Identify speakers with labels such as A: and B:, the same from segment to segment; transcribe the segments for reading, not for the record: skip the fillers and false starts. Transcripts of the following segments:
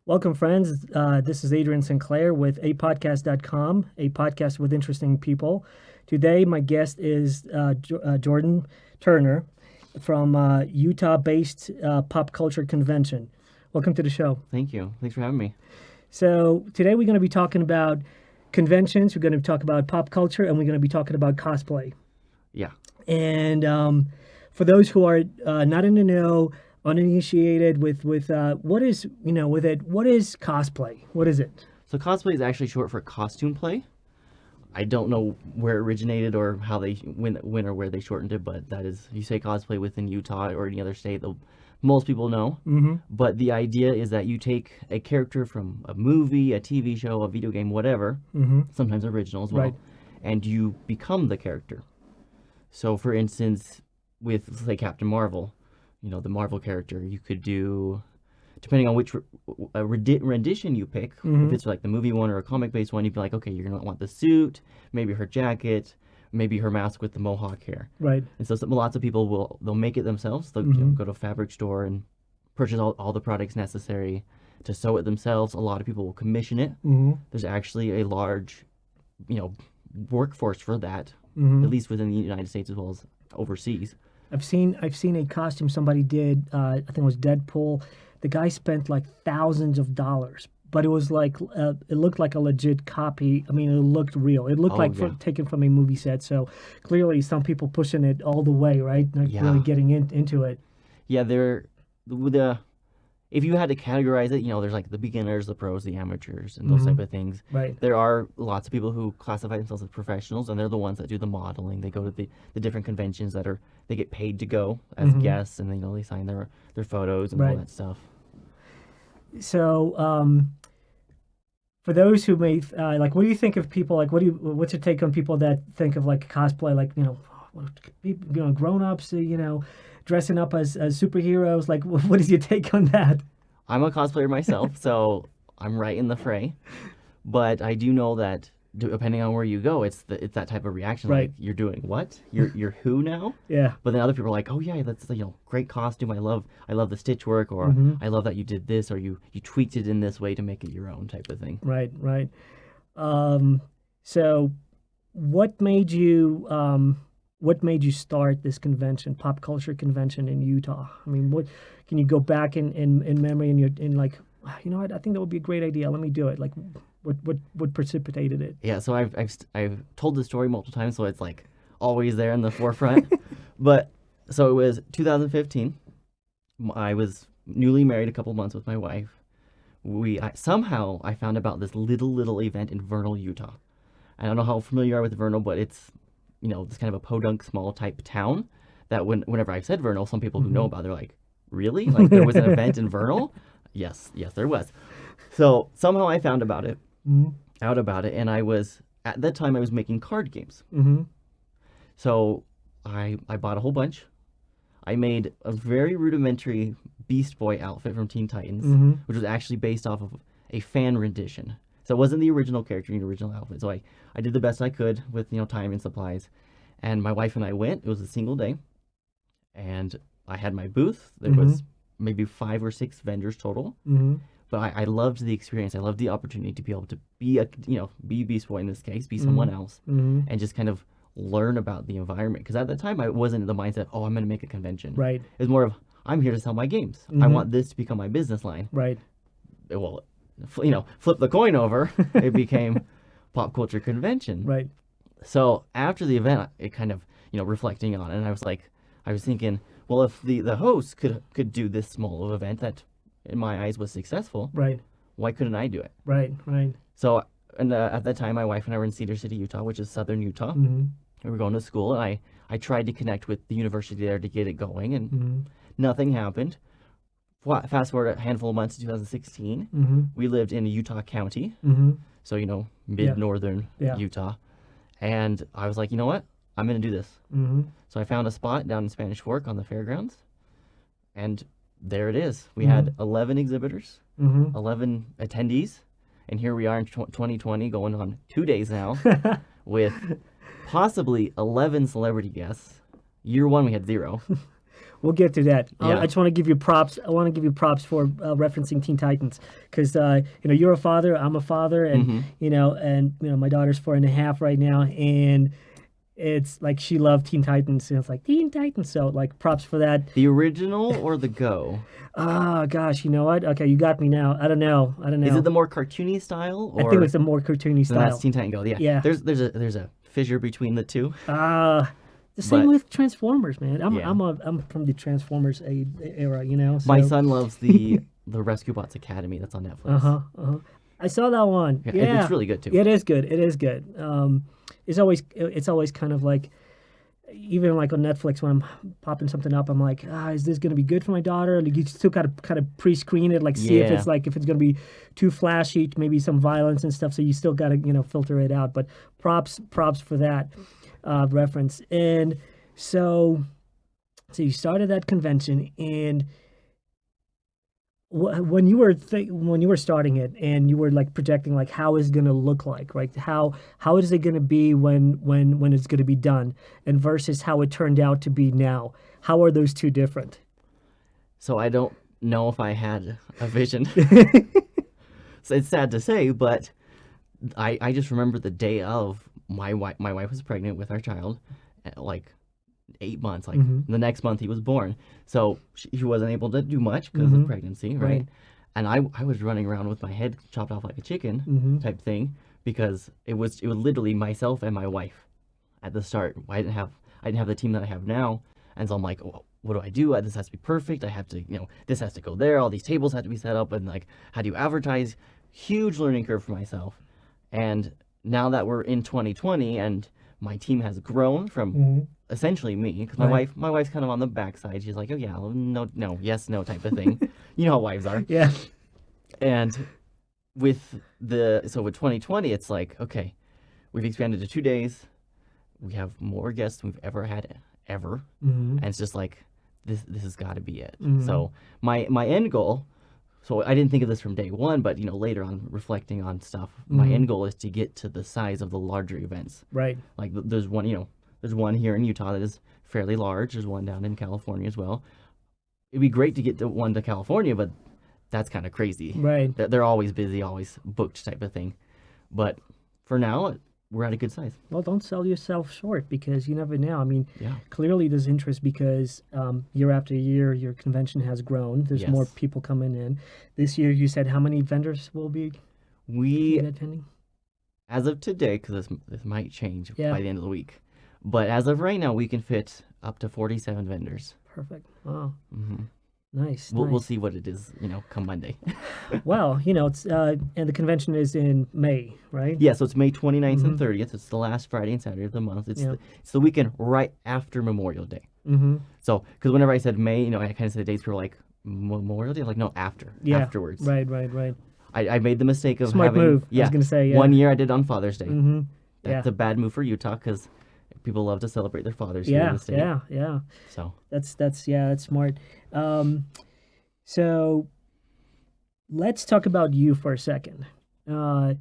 A: Welcome, friends. This is Adrian Sinclair with Apodcast.com, a podcast with interesting people. Today, my guest is Jordan Turner from Utah-based PopCulture Convention. Welcome to the show.
B: Thank you. Thanks for having me.
A: So today we're going to be talking about conventions, we're going to talk about pop culture, and we're going to be talking about cosplay.
B: Yeah.
A: And for those who are not in the know, uninitiated with what is what is cosplay? What is it?
B: So cosplay is actually short for costume play. I don't know where it originated or how they when or where they shortened it, but that is, if you say cosplay within Utah or any other state, most people know.
A: Mm-hmm.
B: But the idea is that you take a character from a movie, a TV show, a video game, whatever,
A: Mm-hmm.
B: sometimes original as well,
A: Right.
B: and you become the character. So, for instance, with, say, Captain Marvel, the Marvel character, you could do, depending on which rendition you pick,
A: Mm-hmm.
B: if it's like the movie one or a comic-based one, you'd be like, okay, you're going to want the suit, maybe her jacket, maybe her mask with the mohawk hair.
A: Right.
B: And so lots of people they'll make it themselves. They'll
A: Mm-hmm.
B: go to a fabric store and purchase all the products necessary to sew it themselves. A lot of people will commission it.
A: Mm-hmm.
B: There's actually a large, workforce for that,
A: Mm-hmm.
B: at least within the United States as well as overseas.
A: I've seen a costume somebody did. I think it was Deadpool. The guy spent like thousands of dollars, but it was like it looked like a legit copy. I mean, it looked real. It looked
B: Oh,
A: like
B: yeah.
A: taken from a movie set. So clearly, some people pushing it all the way, right? Not
B: Yeah.
A: really getting into it.
B: Yeah, if you had to categorize it, there's like the beginners, the pros, the amateurs, and those
A: Mhm.
B: type of things.
A: Right.
B: There are lots of people who classify themselves as professionals, and they're the ones that do the modeling. They go to the different conventions they get paid to go as
A: Mhm.
B: guests, and they sign their photos and all
A: Right.
B: that stuff.
A: So, for those who may like, what do you think of people like? What's your take on people that think of like cosplay, like grown-ups, dressing up as superheroes? Like, what is your take on that?
B: I'm a cosplayer myself, so I'm right in the fray. But I do know that depending on where you go, it's that type of reaction.
A: Right.
B: Like, you're doing what? You're who now?
A: Yeah.
B: But then other people are like, oh yeah, that's great costume. I love the stitch work, or
A: Mhm.
B: I love that you did this, or you tweaked it in this way to make it your own type of thing.
A: Right. Right. So, what made you start this convention, pop culture convention in Utah? I mean, what can you go back in memory and you're in like, you know what? I think that would be a great idea. Let me do it. Like, what precipitated it?
B: Yeah. So I've told the story multiple times, so it's like always there in the forefront. But so it was 2015. I was newly married a couple months with my wife. Somehow I found about this little event in Vernal, Utah. I don't know how familiar you are with Vernal, but it's this kind of a podunk small type town that whenever I've said Vernal, some people who know about it, they're like, really? Like, there was an event in Vernal? Yes, there was. So somehow I found out about it, and at that time I was making card games.
A: Mm-hmm.
B: So I bought a whole bunch. I made a very rudimentary Beast Boy outfit from Teen Titans,
A: Mm-hmm.
B: which was actually based off of a fan rendition. So it wasn't the original character in the original outfit. So I did the best I could with time and supplies. And my wife and I went. It was a single day. And I had my booth. There was maybe 5 or 6 vendors total.
A: Mm-hmm.
B: But I loved the experience. I loved the opportunity to be able to be Beast Boy in this case, be someone else,
A: Mm-hmm.
B: and just kind of learn about the environment. Because at the time, I wasn't in the mindset, oh, I'm going to make a convention.
A: Right.
B: It was more of, I'm here to sell my games. I
A: Mhm.
B: want this to become my business line.
A: Right.
B: Well, flip the coin over. It became Pop Culture Convention.
A: Right.
B: So after the event, it kind of, reflecting on it, and I was thinking, well, if the host could do this small of event that, in my eyes, was successful,
A: Right.
B: why couldn't I do it?
A: Right. Right.
B: So, and at that time, my wife and I were in Cedar City, Utah, which is southern Utah.
A: Mm-hmm.
B: We were going to school, and I tried to connect with the university there to get it going, and
A: Mm-hmm.
B: nothing happened. Fast forward a handful of months to 2016,
A: Mm-hmm.
B: we lived in Utah County,
A: Mm-hmm.
B: so mid-northern
A: Yeah.
B: Utah, and I was like, you know what, I'm gonna do this.
A: Mm-hmm.
B: So I found a spot down in Spanish Fork on the fairgrounds, and there it is. We had 11 exhibitors,
A: Mm-hmm.
B: 11 attendees, and here we are in 2020, going on 2 days now, with possibly 11 celebrity guests. Year one, we had 0.
A: We'll get to that.
B: Yeah.
A: I just want to give you props. I want to give you props for referencing Teen Titans because you're a father. I'm a father, and my daughter's 4.5 right now, and it's like she loved Teen Titans, and it's like Teen Titans. So like props for that.
B: The original or the Go?
A: Oh gosh, you know what? Okay, you got me now. I don't know.
B: Is it the more cartoony style? Or
A: I think it's the more cartoony
B: then
A: style.
B: that's Teen Titan Go. Yeah.
A: Yeah.
B: There's a fissure between the two.
A: The same
B: But-
A: with Transformers, man.
B: Yeah.
A: I'm from the Transformers era, you know. So.
B: My son loves the Rescue Bots Academy that's on Netflix.
A: I saw that one. Yeah,
B: It's really good too.
A: It is good. It is good. It's always kind of like, even like on Netflix when I'm popping something up, I'm like, is this gonna be good for my daughter? Like you still gotta kind of pre-screen it, like see if
B: Yeah.
A: if it's gonna be too flashy, maybe some violence and stuff. So you still gotta filter it out. But props for that reference. And so you started that convention, and when you were starting it, and you were like projecting like how is it going to look like, right? How is it going to be when it's going to be done, and versus how it turned out to be now? How are those two different?
B: So I don't know if I had a vision. So it's sad to say, but I just remember the day of my wife was pregnant with our child, like 8 months. Like the next month he was born, so she wasn't able to do much because of pregnancy, right? And I was running around with my head chopped off like a chicken type thing, because it was literally myself and my wife at the start. I didn't have the team that I have now, and so I'm like, oh, what do I do? This has to be perfect. I have to, this has to go there. All these tables have to be set up, and like, how do you advertise? Huge learning curve for myself. And now that we're in 2020 and my team has grown from essentially me, because my wife's kind of on the backside. She's like, oh yeah, no, yes, no type of thing. You know how wives are.
A: Yeah.
B: And with 2020, it's like, okay, we've expanded to 2 days. We have more guests than we've ever had ever, and it's just like this has got to be it. So my end goal. So I didn't think of this from day one, but later on, reflecting on stuff, my end goal is to get to the size of the larger events.
A: Right.
B: Like there's one here in Utah that is fairly large. There's one down in California as well. It'd be great to get the one to California, but that's kind of crazy.
A: Right.
B: They're always busy, always booked type of thing. But for now, we're at a good size.
A: Well, don't sell yourself short, because you never know. I mean,
B: Yeah.
A: clearly there's interest because year after year, your convention has grown. There's more
B: Yes.
A: people coming in. This year, you said how many vendors will be attending?
B: As of today, because this might change
A: Yeah.
B: by the end of the week, but as of right now, we can fit up to 47 vendors.
A: Perfect. Wow.
B: hmm
A: Nice.
B: We'll
A: nice.
B: see what it is, come Monday.
A: Well, it's and the convention is in May, right?
B: Yeah, so it's May 29th and 30th. It's the last Friday and Saturday of the month. It's the weekend right after Memorial Day.
A: Mm-hmm.
B: So, because whenever I said May, I kind of said dates, people were like, Memorial Day? Like, no, afterwards.
A: Right.
B: I made the mistake of
A: Smart
B: having...
A: move.
B: Yeah,
A: I was gonna say, yeah.
B: One year I did on Father's Day.
A: Mm-hmm.
B: That's a bad move for Utah, because people love to celebrate their fathers here in the state.
A: Yeah.
B: So
A: That's smart. So let's talk about you for a second. Who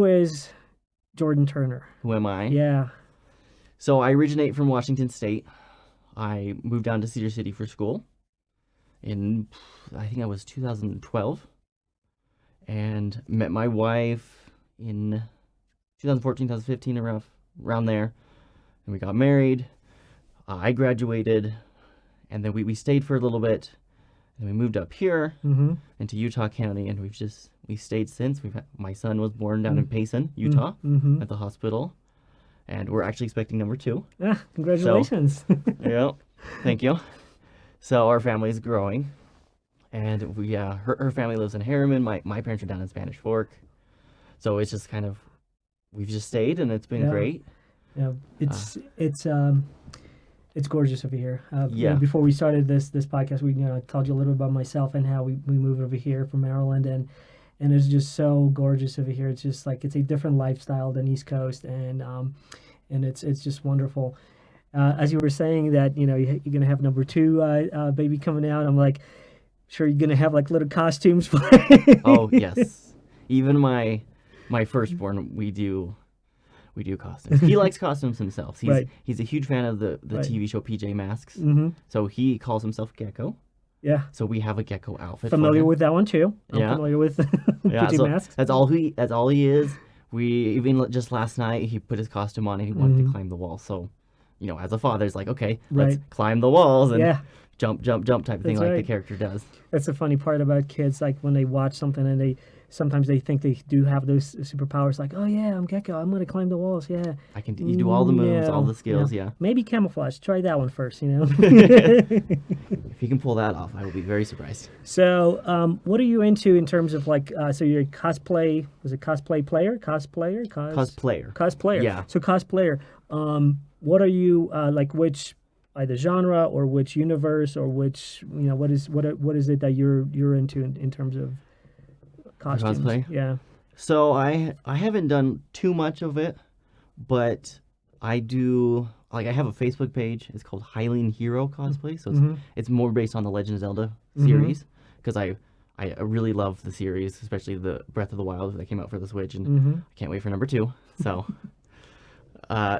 A: is Jordan Turner?
B: who am I?
A: Yeah.
B: So I originate from Washington State. I moved down to Cedar City for school in, I think I was 2012, and met my wife in 2014, 2015, around there, and we got married. I graduated, and then we stayed for a little bit, and we moved up here into Utah County, and we stayed since. My son was born down in Payson, Utah, at the hospital, and we're actually expecting number 2.
A: Ah, congratulations.
B: Yeah, thank you. So our family is growing, and her family lives in Harriman. My parents are down in Spanish Fork, so it's just kind of, we've just stayed, and it's been great.
A: Yeah, it's gorgeous over here.
B: Yeah.
A: Before we started this podcast, I told you a little bit about myself and how we moved over here from Maryland, and it's just so gorgeous over here. It's just like it's a different lifestyle than East Coast, and it's just wonderful. As you were saying that you're gonna have number 2 baby coming out, I'm like, sure you're gonna have like little costumes for it.
B: Oh yes, even my firstborn, we do We do costumes. He likes costumes himself.
A: Right.
B: He's a huge fan of the
A: Right.
B: TV show PJ Masks.
A: Mm-hmm.
B: So he calls himself Gecko.
A: Yeah.
B: So we have a Gecko outfit.
A: Familiar
B: for him.
A: with that one too. I'm
B: Yeah.
A: familiar with
B: Yeah,
A: PJ
B: so
A: Masks.
B: That's all he is. We even just last night he put his costume on and he wanted to climb the wall. So, as a father, it's like, okay, let's
A: Right.
B: climb the walls and
A: Yeah.
B: jump type of thing
A: That's
B: like the
A: right.
B: character does.
A: That's the funny part about kids, like when they watch something and sometimes they think they do have those superpowers, like, oh yeah, I'm Gecko, I'm gonna climb the walls, yeah.
B: You do all the moves, all
A: No,
B: the skills,
A: no.
B: yeah.
A: Maybe camouflage. Try that one first,
B: If he can pull that off, I will be very surprised.
A: So, what are you into in terms of like? So you're a cosplay. Was it cosplay player? Cosplayer?
B: Cosplayer.
A: Cosplayer.
B: Yeah.
A: So cosplayer. What are you like? Which either genre or which universe or which what is it that you're into in terms of costumes?
B: Cosplay?
A: Yeah.
B: So I haven't done too much of it, but I do I have a Facebook page. It's called Hylian Hero Cosplay. So it's more based on the Legend of Zelda series because I really love the series, especially the Breath of the Wild that came out for the Switch, and I can't wait for number 2. So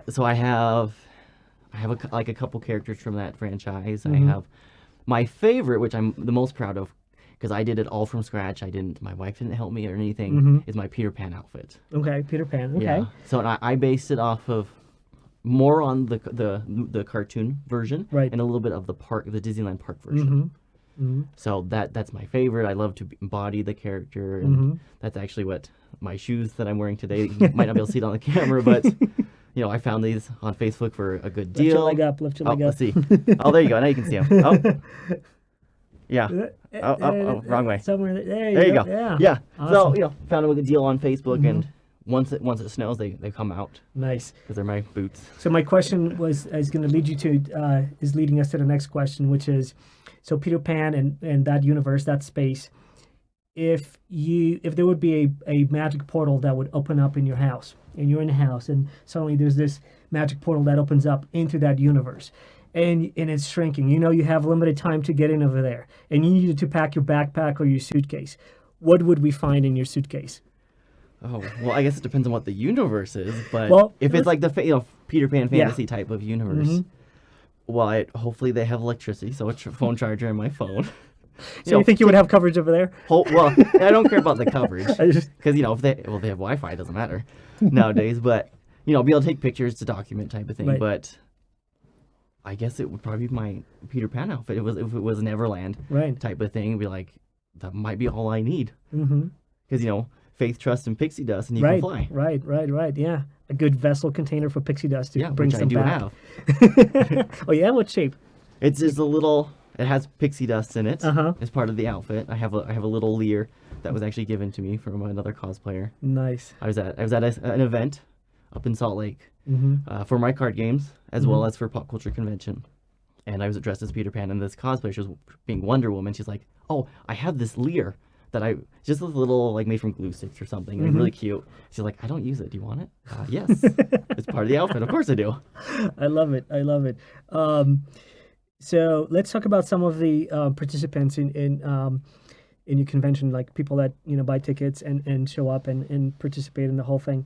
B: so I have a couple characters from that franchise. I have my favorite, which I'm the most proud of, because I did it all from scratch. My wife didn't help me or anything. Is my Peter Pan outfit.
A: Okay, Peter Pan. Okay.
B: Yeah. So I based it off of more on the cartoon version,
A: Right.
B: and a little bit of the Disneyland park version. So that's my favorite. I love to embody the character, and that's actually what my shoes that I'm wearing today. You might not be able to see it on the camera, but I found these on Facebook for a good deal.
A: Lift your leg up. Lift your leg up.
B: Let's see. Oh, there you go. Now you can see them. Oh. Yeah. Oh, wrong way.
A: Somewhere there
B: There you
A: go.
B: go.
A: Yeah.
B: Awesome. So found a good deal on Facebook, and once it snows, they come out
A: Nice.
B: because they're my boots.
A: So my question is going to lead you to is leading us to the next question, which is, so Peter Pan and that universe, that space. If there would be a magic portal that would open up in your house, and you're in the house, and suddenly there's this magic portal that opens up into that universe, and it's shrinking. You have limited time to get in over there, and you needed to pack your backpack or your suitcase. What would we find in your suitcase?
B: Oh, well, I guess it depends on what the universe is, but
A: Well,
B: if it's like the Peter Pan fantasy type of universe, well, hopefully they have electricity, so a phone charger and my phone.
A: So you think you would have coverage over there?
B: Well, I don't care about the coverage
A: I just-
B: because if they have Wi-Fi, it doesn't matter nowadays. But be able to take pictures to document type of thing.
A: Right.
B: But I guess it would probably be my Peter Pan outfit. If it was Neverland
A: Right.
B: type of thing, it'd be like that might be all I need
A: Mm-hmm.
B: because faith, trust, and pixie dust, and you
A: Right.
B: can fly.
A: Right. Yeah, a good vessel container for pixie dust to bring
B: Which I
A: some
B: do
A: back.
B: have.
A: Oh yeah, what shape?
B: It's just a little. It has pixie dust in it
A: Uh-huh.
B: as part of the outfit. I have a little leer that was actually given to me from another cosplayer.
A: Nice.
B: I was at an event up in Salt Lake for my card games as well as for PopCulture Convention, and I was dressed as Peter Pan. And this cosplayer, she was being Wonder Woman. She's like, "Oh, I have this leer that just a little made from glue sticks or something, like, really cute." She's like, "I don't use it. Do you want it?" Yes, it's part of the outfit. Of course I do.
A: I love it. So let's talk about some of the participants in your convention, like people that buy tickets and show up and participate in the whole thing.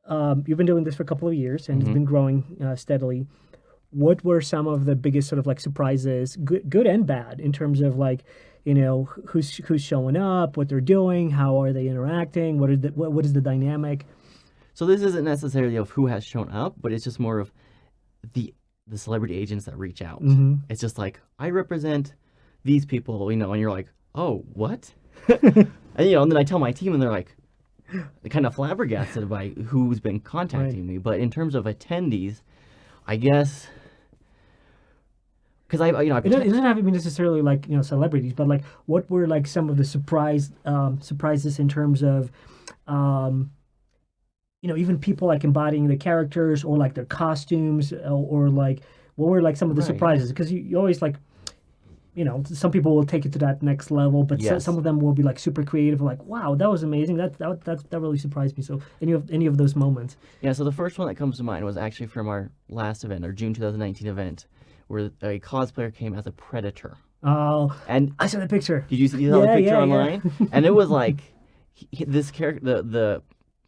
A: You've been doing this for a couple of years, and it's been growing steadily. What were some of the biggest sort of surprises, good and bad, in terms of who's showing up, what they're doing, how are they interacting, what is the dynamic?
B: So this isn't necessarily of who has shown up, but it's just more of the celebrity agents that reach out. It's just like, I represent these people, and you're like, oh, what? and then I tell my team, and they're like, kind of flabbergasted by who's been contacting me. But in terms of attendees, I guess, because it
A: doesn't have to be necessarily celebrities, but what were some of the surprises in terms of even people embodying the characters or their costumes or what were some of the surprises? Because you always some people will take it to that next level, but some of them will be super creative, wow, that was amazing, that really surprised me. So any of those moments?
B: Yeah, so the first one that comes to mind was actually from our last event, our June 2019 event, where a cosplayer came as a predator.
A: Oh,
B: and
A: I saw the picture.
B: Did you see the picture online? And it was this character,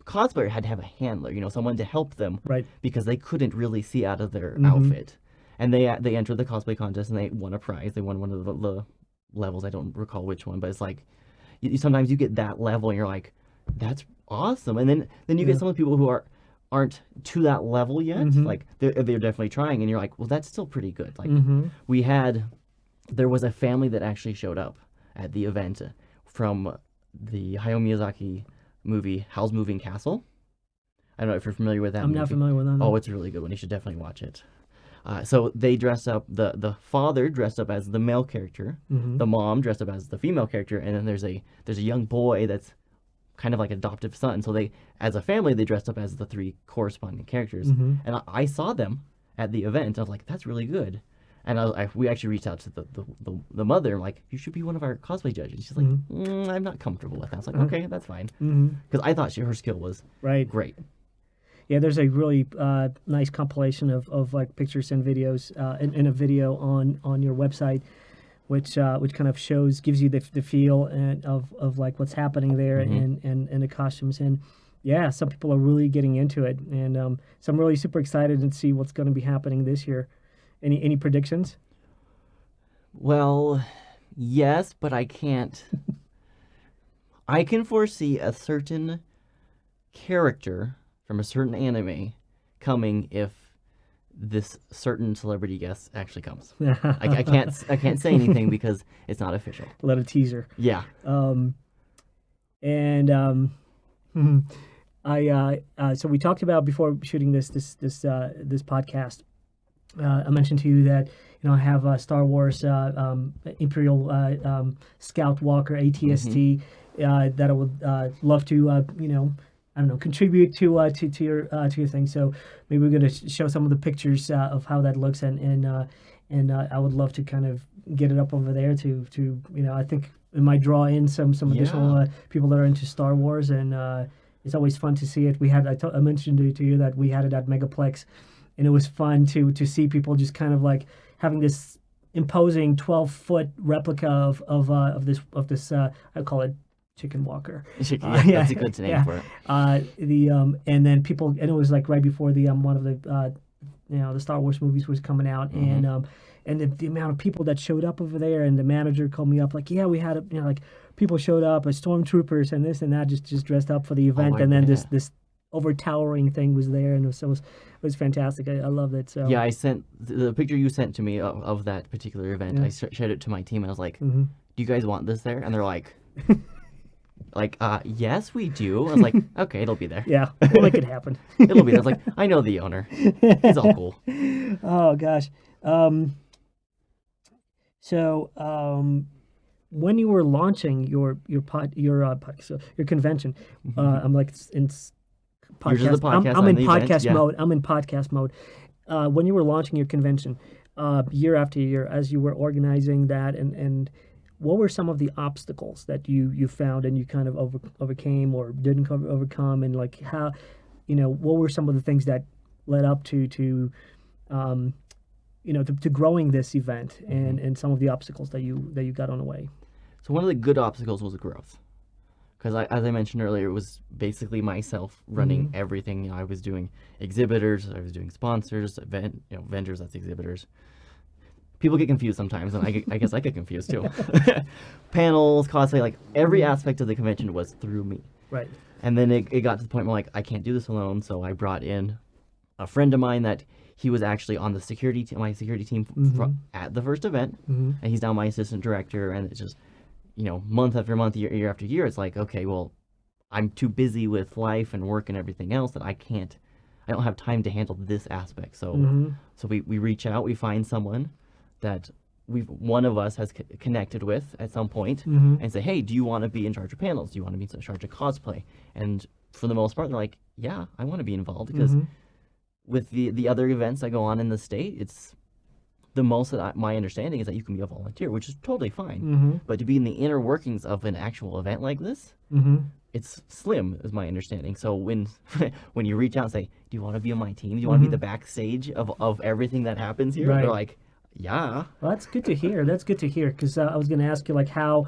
B: cosplayer had to have a handler, someone to help them,
A: Right.
B: because they couldn't really see out of their
A: Mm-hmm.
B: outfit. And they entered the cosplay contest and they won a prize. They won one of the levels. I don't recall which one, but it's like sometimes you get that level and you're like, that's awesome. And then you
A: Yeah.
B: get some of the people who aren't to that level yet.
A: Mhm.
B: Like they're definitely trying, and you're like, well, that's still pretty good. Like
A: Mhm.
B: there was a family that actually showed up at the event from the Hayao Miyazaki movie Howl's Moving Castle. I don't know if you're familiar with that
A: I'm
B: movie.
A: not familiar with that.
B: Oh, it's a really good one. You should definitely watch it. So they dressed up, the father dressed up as the male character,
A: Mhm.
B: the mom dressed up as the female character, and then there's a young boy that's kind of like adoptive son. So they, as a family, they dressed up as the three corresponding characters.
A: Mhm.
B: And I saw them at the event. I was like, that's really good. And we actually reached out to the mother, like, you should be one of our cosplay judges. She's like, I'm not comfortable with that. I was like, okay, that's fine.
A: Mhm.
B: Because I thought her skill was
A: Right.
B: great.
A: Yeah, there's a really nice compilation of like pictures and videos in a video on your website, which kind of gives you the feel and of like what's happening there and the costumes. And yeah, some people are really getting into it, and so I'm really super excited to see what's going to be happening this year. Any predictions?
B: Well, yes, but I can't. I can foresee a certain character from a certain anime coming if this certain celebrity guest actually comes. I can't say anything because it's not official.
A: Let a teaser.
B: Yeah.
A: And so we talked about before shooting this podcast. I mentioned to you that I have a Star Wars Imperial Scout Walker ATST that I would love to I don't know, contribute to your thing. So maybe we're gonna show some of the pictures of how that looks, and I would love to kind of get it up over there to I think it might draw in some additional people that are into Star Wars, and it's always fun to see it. I mentioned to you that we had it at Megaplex, and it was fun to see people just kind of like having this imposing 12-foot replica of this I call it Chicken Walker.
B: That's a good name for it.
A: And then people, and it was like right before the one of the the Star Wars movies was coming out, and the amount of people that showed up over there, and the manager called me up like, yeah, we had like people showed up as stormtroopers and this and that, just dressed up for the event, and then this overtowering thing was there, and it was fantastic. I loved it. So
B: yeah, I sent the picture you sent to me of that particular event.
A: Yeah.
B: I shared it to my team, and I was like, do you guys want this there? And they're like, yes, we do. I was like, okay, it'll be there.
A: Yeah, we'll make it happen.
B: It'll be there. I was like, I know the owner. He's all cool.
A: Oh gosh. So when you were launching your convention, I'm like in podcast.
B: Yours is the podcast.
A: I'm in
B: the
A: podcast
B: event, yeah.
A: mode. I'm in podcast mode. When you were launching your convention, year after year, as you were organizing that, and what were some of the obstacles that you found and you kind of overcame or didn't overcome, and like how, what were some of the things that led up to growing this event, and some of the obstacles that you got on the way?
B: So one of the good obstacles was growth. Because as I mentioned earlier, it was basically myself running everything. I was doing exhibitors, I was doing sponsors, vendors, that's exhibitors. People get confused sometimes, and I guess I get confused too. Panels, cosplay, like every aspect of the convention was through me.
A: Right.
B: And then it got to the point where like I can't do this alone, so I brought in a friend of mine that he was actually on the my security team at the first event, and he's now my assistant director, and it's just month after month, year after year, it's like, okay, well, I'm too busy with life and work and everything else that I don't have time to handle this aspect. So so we reach out, we find someone that one of us has connected with at some point, and say, hey, do you want to be in charge of panels? Do you want to be in charge of cosplay? And for the most part, they're like, yeah, I want to be involved, because with the other events that go on in the state, it's the most that my understanding is that you can be a volunteer, which is totally fine. But to be in the inner workings of an actual event like this, it's slim, is my understanding. So when you reach out and say, do you want to be on my team? Do you want to be the backstage of everything that happens here?
A: Right.
B: They're like, yeah.
A: Well, that's good to hear. That's good to hear, because I was going to ask you, like, how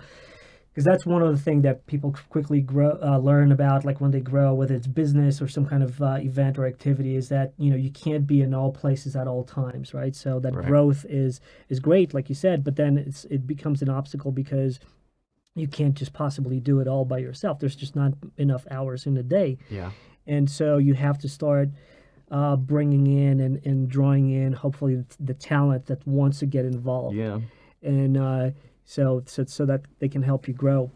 A: because that's one of the things that people quickly learn about, like when they grow, whether it's business or some kind of event or activity, is that you can't be in all places at all times, right? So that
B: Right.
A: growth is great, like you said, but then it becomes an obstacle because you can't just possibly do it all by yourself. There's just not enough hours in a day,
B: Yeah.
A: and so you have to start bringing in and drawing in, hopefully, the talent that wants to get involved,
B: Yeah.
A: and so that they can help you grow.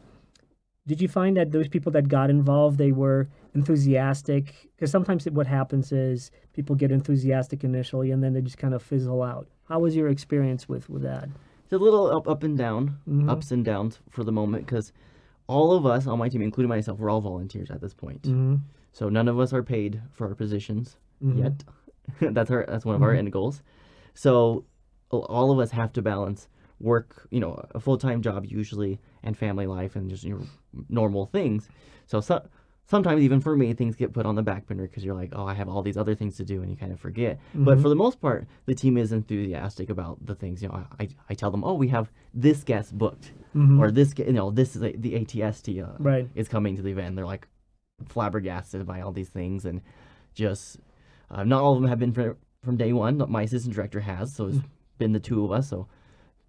A: Did you find that those people that got involved, they were enthusiastic? Because sometimes what happens is people get enthusiastic initially and then they just kind of fizzle out. How was your experience with that?
B: It's a little up and down,
A: Mhm.
B: ups and downs for the moment, because all of us on my team, including myself, we're all volunteers at this point.
A: Mhm.
B: So none of us are paid for our positions
A: Mhm.
B: yet. That's one of our end goals. So all of us have to balance work, a full-time job usually, and family life and just normal things. So sometimes even for me, things get put on the back burner because you're like, oh, I have all these other things to do, and you kind of forget. But for the most part, the team is enthusiastic about the things. I tell them, oh, we have this guest booked, or this this is the ATST
A: Right.
B: is coming to the event. And they're like flabbergasted by all these things, and just not all of them have been from day one. My assistant director has, so it's been the two of us. So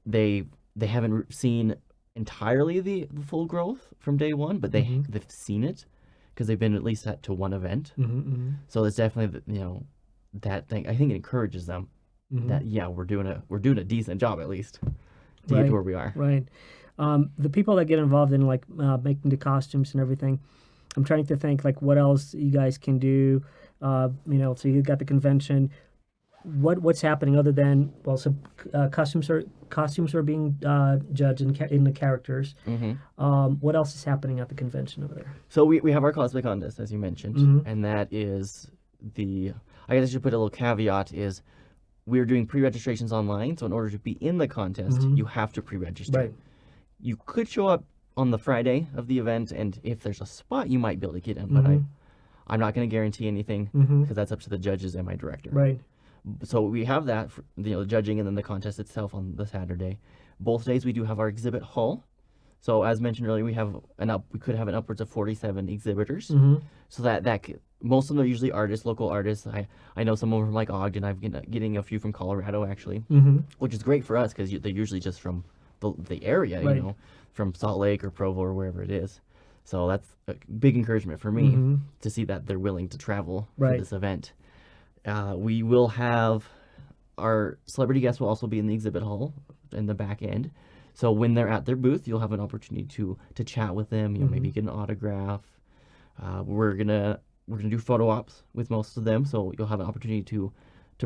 B: they haven't seen entirely the full growth from day one, but they've seen it because they've been at least to one event. So it's definitely that thing. I think it encourages them that we're doing a decent job at least to get to where we are.
A: Right. The people that get involved in like making the costumes and everything, I'm trying to think like what else you guys can do. So you got the convention. What's happening other than costumes are being judged in the characters. What else is happening at the convention over there?
B: So we have our cosplay contest, as you mentioned, and that is I guess I should put a little caveat is we're doing pre-registrations online. So in order to be in the contest, you have to pre-register.
A: Right.
B: You could show up on the Friday of the event, and if there's a spot, you might be able to get in. But I'm not going to guarantee anything because that's up to the judges and my director.
A: Right.
B: So we have that for the judging and then the contest itself on the Saturday. Both days we do have our exhibit hall. So as mentioned earlier, we could have an upwards of 47 exhibitors. So that most of them are usually local artists. I know some of them from like Ogden. I'm getting a few from Colorado actually, which is great for us because they're usually just from the area,
A: Right.
B: From Salt Lake or Provo or wherever it is. So that's a big encouragement for me to see that they're willing to travel for this event. We will have our celebrity guests will also be in the exhibit hall in the back end. So when they're at their booth, you'll have an opportunity to chat with them. Maybe get an autograph. We're gonna do photo ops with most of them, so you'll have an opportunity to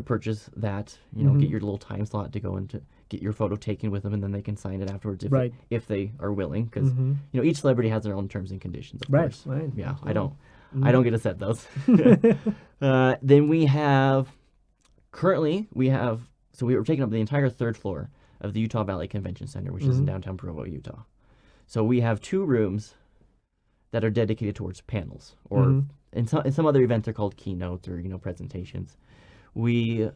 B: purchase that. Get your little time slot to go and to get your photo taken with them, and then they can sign it afterwards if they are willing. Because each celebrity has their own terms and conditions, of course.
A: Right.
B: Yeah, I don't get to set those. Then we have so we were taking up the entire third floor of the Utah Valley Convention Center, which is in downtown Provo, Utah. So we have 2 rooms that are dedicated towards panels, or in some other events they're called keynotes or presentations. I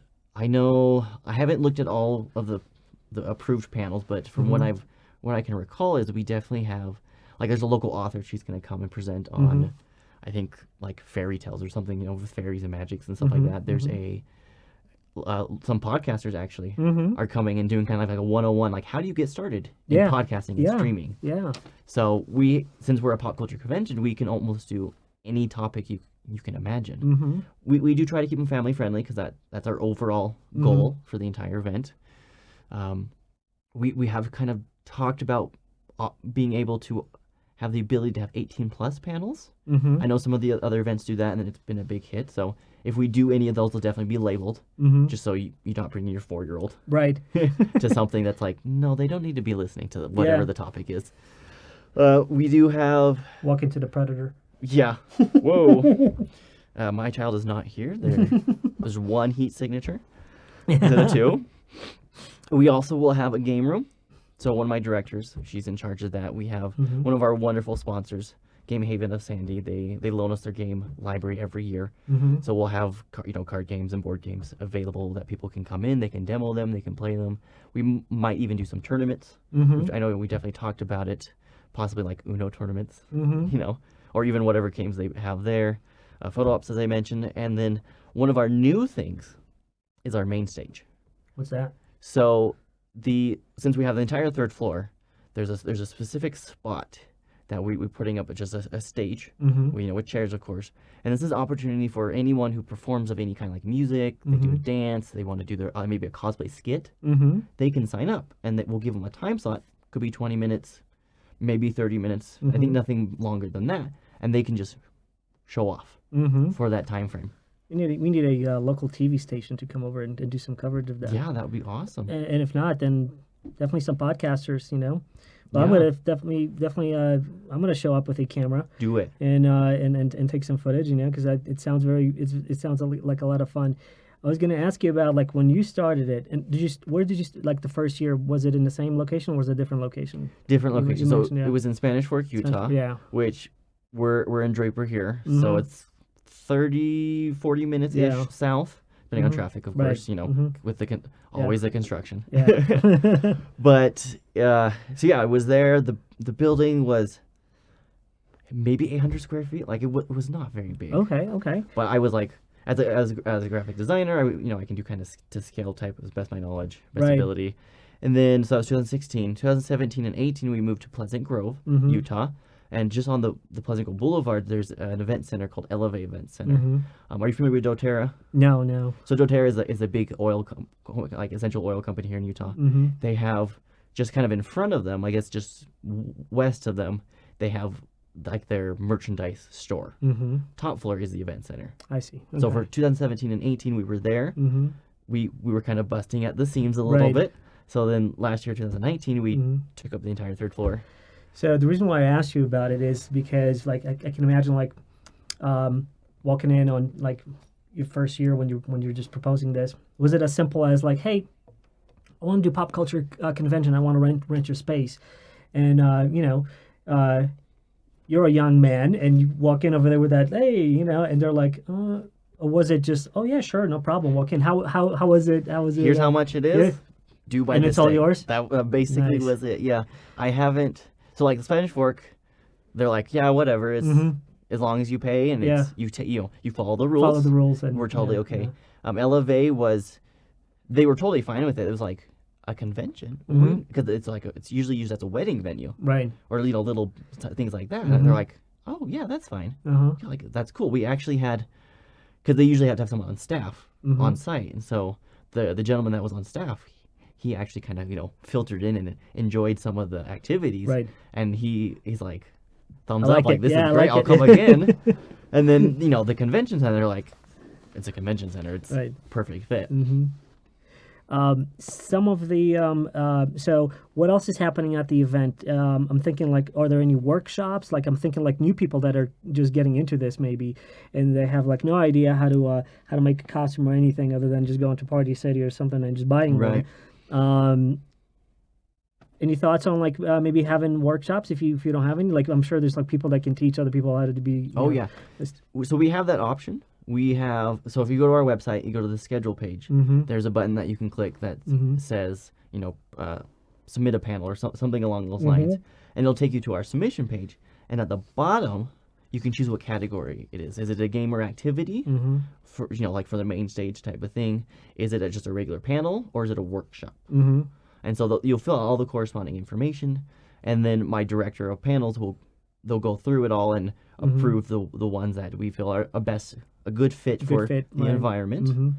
B: haven't looked at all of the approved panels, but from what I can recall is we definitely have there's a local author. She's going to come and present on I think like fairy tales or something, with fairies and magics and stuff like that. There's some podcasters actually are coming and doing kind of like a 101, like how do you get started in podcasting and streaming? Yeah. So since we're a pop culture convention, we can almost do any topic you can imagine. We do try to keep them family friendly because that's our overall goal for the entire event. We have kind of talked about being able to have the ability to have 18 plus panels. I know some of the other events do that, and it's been a big hit. So if we do any of those, they'll definitely be labeled, just so you're not bringing your 4-year-old
A: right
B: to something that's like, no, they don't need to be listening to whatever the topic is. We do have
A: Walk into the Predator.
B: Yeah. Whoa. My child is not here. There's 1 heat signature instead of 2. We also will have a game room. So one of my directors, she's in charge of that. We have one of our wonderful sponsors, Game Haven of Sandy. They loan us their game library every year. So we'll have card games and board games available that people can come in. They can demo them. They can play them. We might even do some tournaments. Which I know we definitely talked about it possibly like Uno tournaments,
A: Mm-hmm.
B: you know, or even whatever games they have there. Photo ops, as I mentioned, and then one of our new things is our main stage.
A: What's that?
B: So since we have the entire third floor, there's a specific spot that we're putting up just a stage,
A: Mm-hmm.
B: with chairs, of course. And this is an opportunity for anyone who performs of any kind, like music, they do a dance, they want to do their maybe a cosplay skit,
A: Mm-hmm.
B: they can sign up, and we'll give them a time slot. Could be 20 minutes, maybe 30 minutes. I think nothing longer than that, and they can just show off for that time frame.
A: We need a local TV station to come over and do some coverage of that.
B: Yeah, that would be awesome.
A: And if not, then definitely some podcasters, But I'm
B: Yeah.
A: gonna definitely I'm gonna show up with a camera
B: Do it.
A: and take some footage, because it sounds it sounds like a lot of fun. I was gonna ask you about like when you started it, and where did you like the first year? Was it in the same location or was it a different location?
B: Different
A: You
B: location. So
A: mentioned, yeah.
B: it was in Spanish Fork, Utah,
A: Yeah.
B: which we're in Draper here. So it's 30, 40 minutes-ish
A: Yeah.
B: south, depending on traffic, of
A: Right.
B: course, with always the construction.
A: Yeah.
B: But, so yeah, I was there. The building was maybe 800 square feet. Like, it was not very big.
A: Okay.
B: But I was like, as a graphic designer, I can do kind of to scale type as best my knowledge, best
A: Right.
B: ability. And then, so that was 2016. 2017 and 18, we moved to Pleasant Grove, Utah. And just on the Pleasant Grove Boulevard, there's an event center called Elevate Event Center. Are you familiar with doTERRA?
A: No.
B: So doTERRA is a big like essential oil company here in Utah. They have just kind of in front of them, I guess just west of them, they have like their merchandise store. Top floor is the event center.
A: I see.
B: So
A: Okay.
B: for 2017 and 18, we were there. We were kind of busting at the seams a little
A: Right.
B: bit. So then last year, 2019, we took up the entire third floor.
A: So the reason why I asked you about it is because like I can imagine like walking in on like your first year when you're just proposing this. Was it as simple as like, hey, I want to do PopCulture Convention. I want to rent your space, and you're a young man and you walk in over there with that, hey, and they're like, or was it just, oh yeah, sure, no problem, walk in. How was it? How was it?
B: Here's how much it is.
A: Yeah.
B: Due by
A: And
B: this
A: it's all
B: day.
A: yours?
B: That basically
A: Nice.
B: was it. Yeah, I haven't. So like the Spanish Fork, they're like, yeah, whatever. It's as long as you pay and
A: Yeah.
B: it's you follow the rules.
A: Follow the rules, and
B: We're totally
A: yeah,
B: okay.
A: yeah.
B: LFA they were totally fine with it. It was like a convention because it's usually used as a wedding venue
A: Right.
B: or little things like that. And they're like, oh yeah, that's fine.
A: Uh-huh.
B: Like that's cool. We actually had, because they usually have to have someone on staff on site, and so the gentleman that was on staff, he actually kind of filtered in and enjoyed some of the activities.
A: Right.
B: And he's like, thumbs
A: I like
B: up, like
A: it.
B: this
A: Yeah,
B: is
A: I
B: great.
A: like
B: I'll
A: it.
B: come again. And then the convention center, they're like, it's a convention center. It's
A: Right.
B: perfect fit.
A: Some of the so what else is happening at the event? I'm thinking like, are there any workshops? Like I'm thinking like new people that are just getting into this maybe, and they have like no idea how to make a costume or anything other than just going to Party City or something and just buying
B: Right.
A: one. Any thoughts on like maybe having workshops if you don't have any? Like I'm sure there's like people that can teach other people how to be.
B: Oh yeah. So we have that option. So if you go to our website, you go to the schedule page, there's a button that you can click that says, submit a panel or something along those lines. And it'll take you to our submission page. And at the bottom, you can choose what category it is. Is it a game or activity for, like for the main stage type of thing? Is it just a regular panel or is it a workshop? And so you'll fill out all the corresponding information. And then my director of panels they'll go through it all and approve the ones that we feel are a good fit for the
A: right.
B: environment.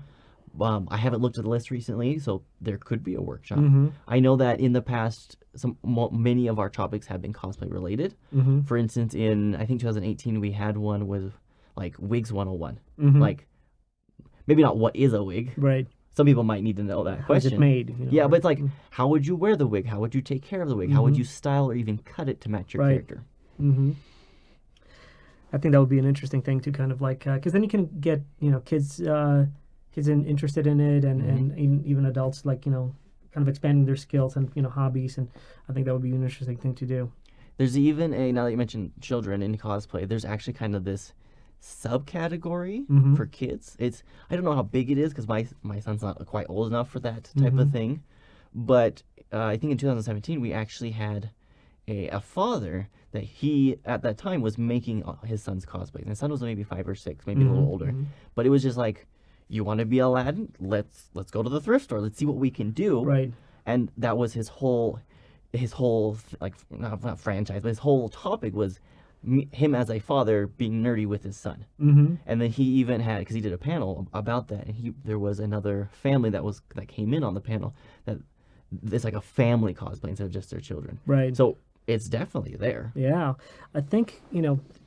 B: I haven't looked at the list recently, so there could be a workshop. I know that in the past, many of our topics have been cosplay related. For instance, in I think 2018, we had one with like Wigs 101. Like maybe not what is a wig.
A: Right.
B: Some people might need to know that
A: How is
B: question.
A: it made?
B: Yeah, but it's like, how would you wear the wig? How would you take care of the wig? How would you style or even cut it to match your
A: Right.
B: character?
A: I think that would be an interesting thing to kind of like, because then you can get kids interested in it, and even adults like kind of expanding their skills and hobbies, and I think that would be an interesting thing to do.
B: There's even now that you mentioned children in cosplay, there's actually kind of this subcategory for kids. I don't know how big it is because my son's not quite old enough for that type of thing, but I think in 2017 we actually had a father that he at that time was making his son's cosplays. And his son was maybe 5 or 6, maybe a little older, but it was just like, you want to be Aladdin? Let's go to the thrift store. Let's see what we can do.
A: Right.
B: And that was his whole like not franchise, but his whole topic was him as a father being nerdy with his son. And then he even had, because he did a panel about that, and there was another family that came in on the panel that it's like a family cosplay instead of just their children.
A: Right.
B: So it's definitely there.
A: Yeah, I think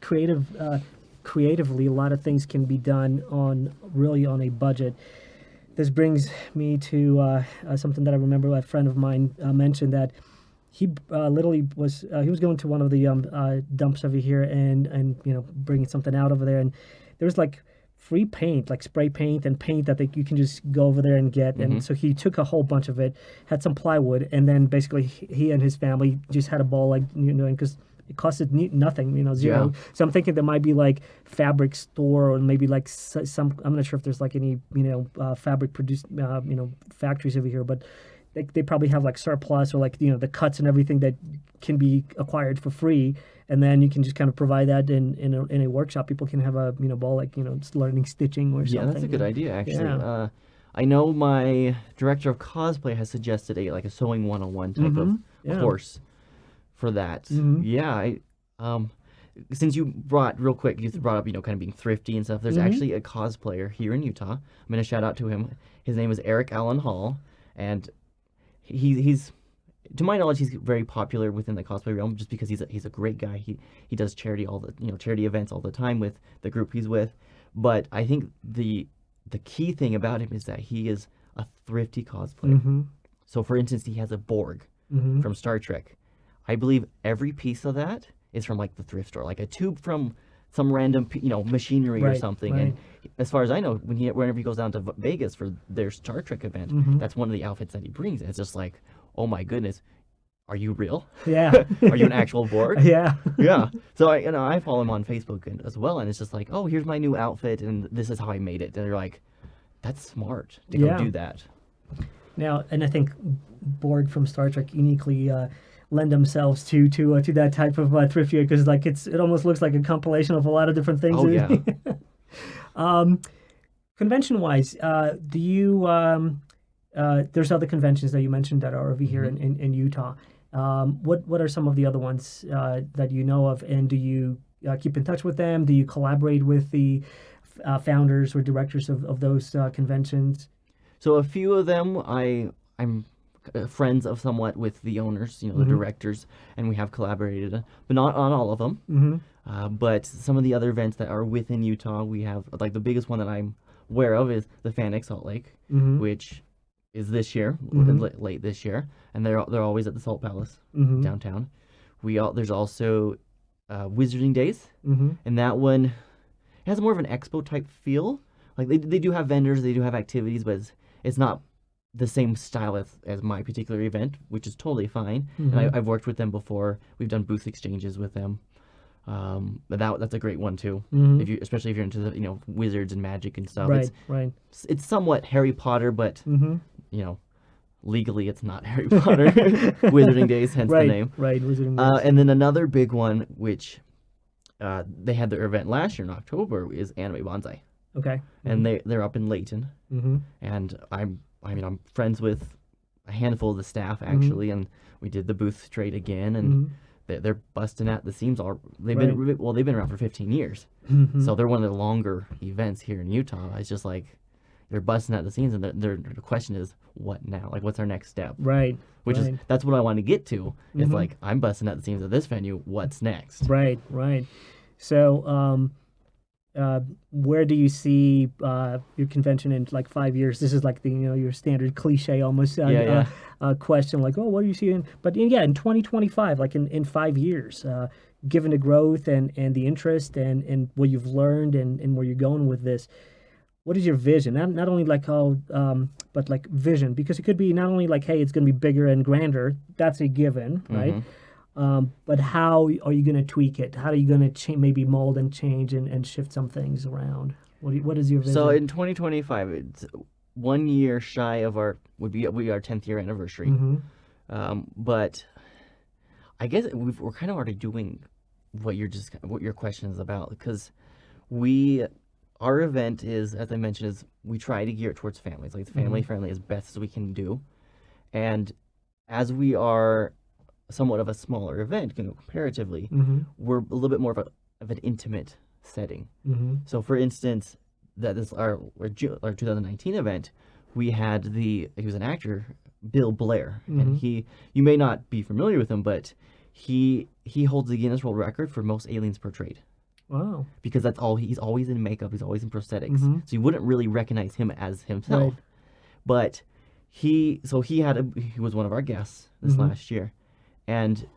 A: creatively, a lot of things can be done on a budget. This brings me to something that I remember a friend of mine mentioned, that he literally was he was going to one of the dumps over here and bringing something out over there, and there was like free paint, like spray paint and paint that you can just go over there and get. And so he took a whole bunch of it, had some plywood, and then basically he and his family just had a ball, like, because it costed nothing, zero.
B: Yeah.
A: So I'm thinking there might be like fabric store, or maybe like some, I'm not sure if there's like any, fabric produced, factories over here, but they probably have like surplus, or like, the cuts and everything that can be acquired for free. And then you can just kind of provide that in a workshop. People can have a ball, like, learning stitching or something.
B: Yeah, that's a good idea, actually.
A: Yeah.
B: I know my director of cosplay has suggested a sewing 101 type of course for that. Yeah, since you brought up kind of being thrifty and stuff. There's actually a cosplayer here in Utah. I'm gonna shout out to him. His name is Eric Allen Hall, and he's, to my knowledge, he's very popular within the cosplay realm just because he's a great guy. He does charity charity events all the time with the group he's with. But I think the key thing about him is that he is a thrifty cosplayer. So for instance, he has a Borg from Star Trek. I believe every piece of that is from like the thrift store, like a tube from some random machinery or something.
A: Right.
B: And as far as I know, whenever he goes down to Vegas for their Star Trek event, that's one of the outfits that he brings. And it's just like, oh my goodness, are you real?
A: Yeah.
B: Are you an actual Borg?
A: Yeah.
B: Yeah. So I follow him on Facebook as well, and it's just like, oh, here's my new outfit, and this is how I made it. And they're like, that's smart to go do that.
A: Now, and I think Borg from Star Trek uniquely lend themselves to that type of thrifty, because like it almost looks like a compilation of a lot of different things.
B: Oh yeah.
A: Convention-wise, do you? There's other conventions that you mentioned that are over here in Utah. What are some of the other ones that you know of, and do you keep in touch with them? Do you collaborate with the founders or directors of those conventions?
B: So a few of them, I'm friends of somewhat with the owners, the directors, and we have collaborated, but not on all of them. But some of the other events that are within Utah, we have, like the biggest one that I'm aware of is the FanX Salt Lake, which is this year, late this year, and they're always at the Salt Palace downtown. There's also Wizarding Days, and that one has more of an expo type feel. Like they do have vendors, they do have activities, but it's not the same style as my particular event, which is totally fine. And I've worked with them before. We've done booth exchanges with them. But that's a great one too. Especially if you're into the wizards and magic and stuff.
A: Right.
B: It's somewhat Harry Potter, but legally it's not Harry Potter. Wizarding Days, hence the name.
A: Right. Wizarding Days.
B: And then another big one, which they had their event last year in October, is Anime Bonsai.
A: Okay.
B: And they're up in Layton. And I'm friends with a handful of the staff actually, and we did the booth straight again, and they're busting at the seams. They've been around for 15 years, so they're one of the longer events here in Utah. It's just like they're busting at the seams, and the question is, what now? Like, what's our next step?
A: Right.
B: That's what I want to get to. It's like, I'm busting at the seams at this venue. What's next?
A: Right. So, where do you see your convention in like 5 years? This is like the your standard cliche almost question, like, oh, what do you see in? But in 2025, like in 5 years, given the growth and the interest and what you've learned and where you're going with this, what is your vision? Not only like but like vision, because it could be not only like, hey, it's going to be bigger and grander. That's a given, right? But how are you going to tweak it? How are you going to maybe mold and change and shift some things around? What is your vision?
B: So in 2025, it's 1 year shy of our 10th year anniversary. But I guess we're kind of already doing what your question is about, because our event is, as I mentioned, is we try to gear it towards families, like family friendly as best as we can do. And as we are somewhat of a smaller event, comparatively, we're a little bit more of an intimate setting. So, for instance, that this our 2019 event, we had he was an actor, Bill Blair, and you may not be familiar with him, but he holds the Guinness World Record for most aliens portrayed.
A: Wow.
B: Because he's always in makeup, he's always in prosthetics. So you wouldn't really recognize him as himself. Right. But he was one of our guests this last year. And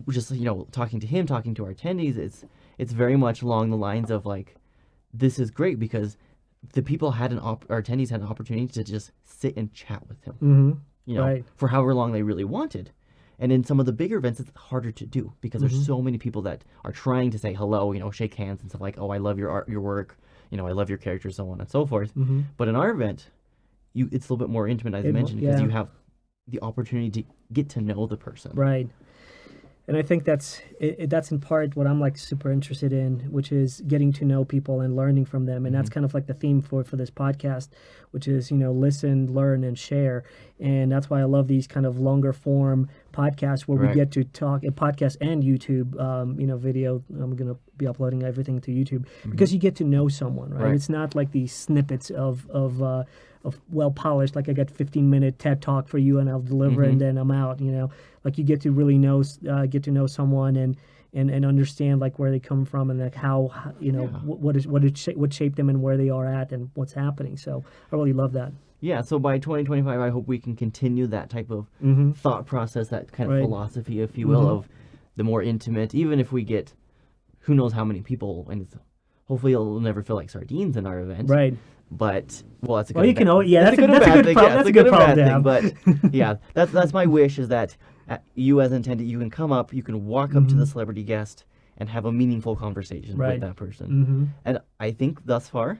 B: just, talking to him, talking to our attendees, it's very much along the lines of like, this is great because the people our attendees had an opportunity to just sit and chat with him, right. for however long they really wanted. And in some of the bigger events, it's harder to do because there's so many people that are trying to say hello, shake hands and stuff like, oh, I love your art, your work, I love your character, so on and so forth. But in our event, it's a little bit more intimate, as I mentioned, because you have the opportunity to get to know the person.
A: Right. And I think that's in part what I'm like super interested in, which is getting to know people and learning from them. And that's kind of like the theme for this podcast, which is, listen, learn, and share. And that's why I love these kind of longer form podcasts where we get to talk, a podcast and YouTube, video. I'm going to be uploading everything to YouTube because you get to know someone, right? It's not like these snippets of well polished, like I got 15-minute TED talk for you and I'll deliver and then I'm out, like you get to really get to know someone and understand like where they come from and like how what shaped them and where they are at and what's happening. So I really love that.
B: Yeah, so by 2025, I hope we can continue that type of thought process, that kind of philosophy, if you will, of the more intimate, even if we get who knows how many people, and hopefully it'll never feel like sardines in our event.
A: Right.
B: But that's a good.
A: Well, you can. That's a good thing. That's a good problem to have.
B: But yeah, that's my wish, is that you as intended, you can come up, you can walk up to the celebrity guest and have a meaningful conversation with that person. And I think thus far,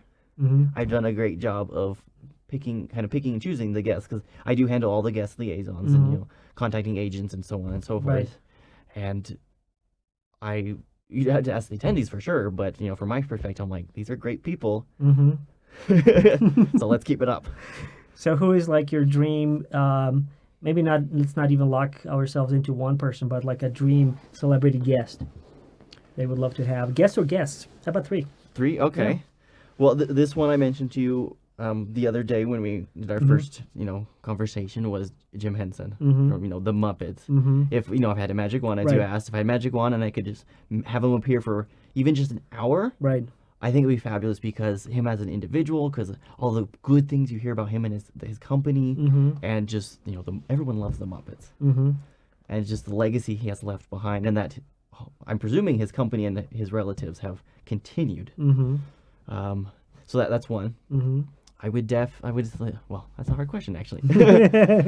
B: I've done a great job of picking and choosing the guests, because I do handle all the guest liaisons and contacting agents and so on and so forth. Right. And you'd have to ask the attendees for sure, but from my perspective, I'm like, these are great people. So let's keep it up.
A: So who is like your dream, maybe not, let's not even lock ourselves into one person, but like a dream celebrity guest they would love to have? Guest or guests? How about three?
B: Three? Okay. Yeah. Well, this one I mentioned to you the other day when we did our first, conversation, was Jim Henson from, the Muppets. If, if I had a magic wand, as you asked, if I had a magic wand and I could just have him appear for even just an hour,
A: right? I
B: think it would be fabulous, because him as an individual, because all the good things you hear about him and his company, and just, everyone loves the Muppets. And just the legacy he has left behind, and that I'm presuming his company and his relatives have continued. So that's one. I would well, that's a hard question, actually.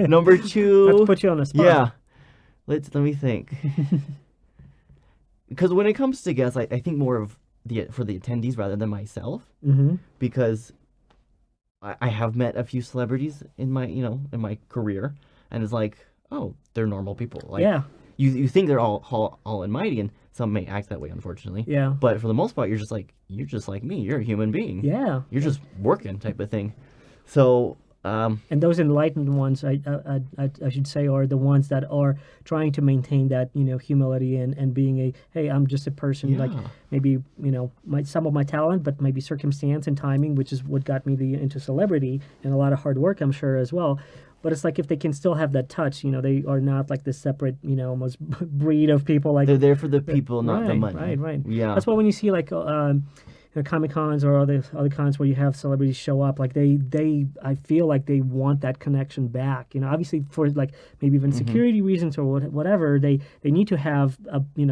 B: Number two.
A: Let's put you on the spot.
B: Yeah. Let me think. Because when it comes to guests, I think more of for the attendees rather than myself, because I have met a few celebrities in my career, and it's like, oh, they're normal people. Like, you think they're all and mighty, and some may act that way, unfortunately. Yeah. But for the most part, you're just like me. You're a human being. Yeah. You're just working, type of thing. So.
A: And those enlightened ones, I should say, are the ones that are trying to maintain that, humility and being hey, I'm just a person, like maybe, some of my talent, but maybe circumstance and timing, which is what got me into celebrity, and a lot of hard work, I'm sure, as well. But it's like, if they can still have that touch, they are not like this separate, almost breed of people. Like,
B: they're there for the people, not the money.
A: Right.
B: Yeah.
A: That's why when you see like Comic Cons or other cons where you have celebrities show up, like I feel like they want that connection back. Obviously for like maybe even security reasons or whatever, they need to have